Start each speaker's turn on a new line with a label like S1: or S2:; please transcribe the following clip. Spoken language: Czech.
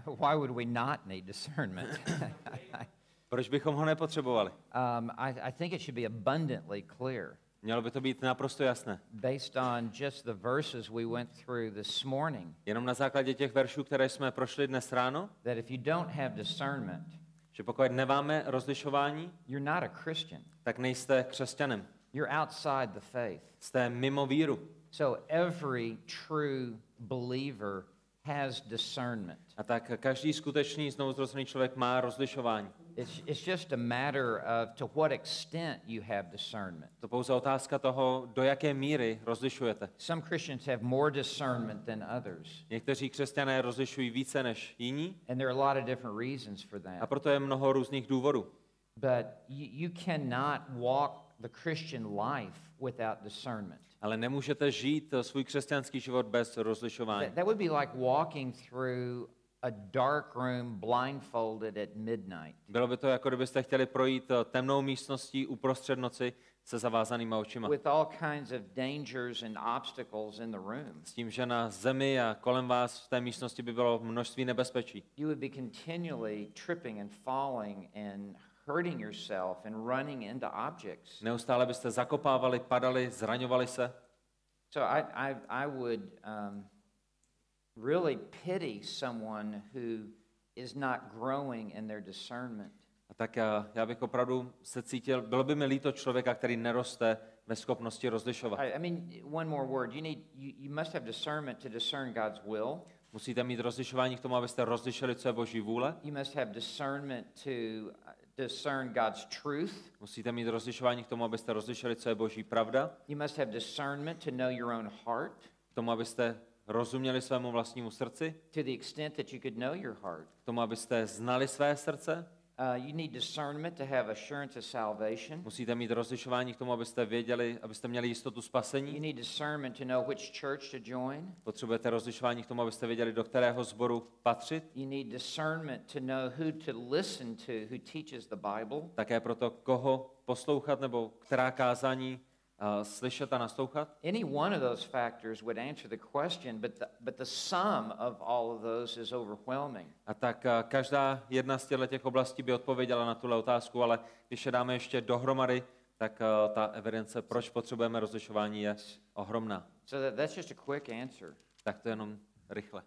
S1: Why would we not need discernment?
S2: Proč bychom ho nepotřebovali?
S1: I think it should be abundantly clear.
S2: Mělo by to být naprosto jasné.
S1: Based on just the verses we went through this morning.
S2: Jenom na základě těch veršů, které jsme prošli dnes ráno,
S1: That if you don't have discernment,
S2: že pokud nemáme rozlišování,
S1: you're not a Christian.
S2: tak nejste křesťanem.
S1: You're outside the faith.
S2: Jste mimo víru.
S1: So every true believer has discernment.
S2: A tak každý skutečný znovuzrozený člověk má rozlišování.
S1: It's just a matter of to what extent you have discernment.
S2: To pouze otázka toho, do jaké míry rozlišujete.
S1: Some Christians have more discernment than others.
S2: Někteří křesťané rozlišují více než jiní.
S1: And there are a lot of different reasons for that.
S2: A proto je mnoho různých důvodů.
S1: But you cannot walk the Christian life without discernment.
S2: Ale nemůžete žít svůj křesťanský život bez rozlišování.
S1: That would be like walking through a dark room blindfolded at midnight.
S2: Bylo by to, jako kdybyste chtěli projít temnou místností uprostřed noci se zavázanýma očima.
S1: With all kinds of dangers and obstacles in the room.
S2: S tím, že na zemi a kolem vás v té místnosti by bylo množství nebezpečí.
S1: You would be continually tripping and falling and hurting yourself and running into objects.
S2: Neustále byste zakopávali, padali, zraňovali se.
S1: So I would really pity someone who is not growing in their discernment.
S2: A tak já bych opravdu se cítil, bylo by mi líto člověka, který neroste ve schopnosti rozlišovat.
S1: I mean, one more word. You must have discernment to discern God's will.
S2: Musíte mít rozlišování k tomu, abyste rozlišili, co je Boží vůle.
S1: You must have discernment to discern God's truth.
S2: Musíte mít rozlišování k tomu, abyste rozlišili, co je Boží pravda.
S1: You must have discernment to know your own heart.
S2: K tomu, abyste rozuměli svému vlastnímu srdci.
S1: To the extent that you could know your heart.
S2: K tomu, abyste znali své srdce.
S1: You need discernment to have assurance of salvation.
S2: Musíte mít rozlišování k tomu, abyste věděli, abyste měli jistotu
S1: You
S2: spasení.
S1: need discernment to know which church to join.
S2: Potřebujete rozlišování k tomu, abyste věděli, do kterého sboru patřit.
S1: You need discernment to know who to listen to who teaches the Bible.
S2: Také proto, koho poslouchat nebo která kázání slyšet a naslouchat.
S1: Any one of those factors would answer the question, but the sum of all of those is overwhelming.
S2: A tak každá jedna z těch oblastí by odpověděla na tuhle otázku, ale když je dáme ještě dohromady, tak ta evidence, proč potřebujeme rozlišování, je ohromná.
S1: So that's just a quick answer.
S2: Tak to jenom rychle.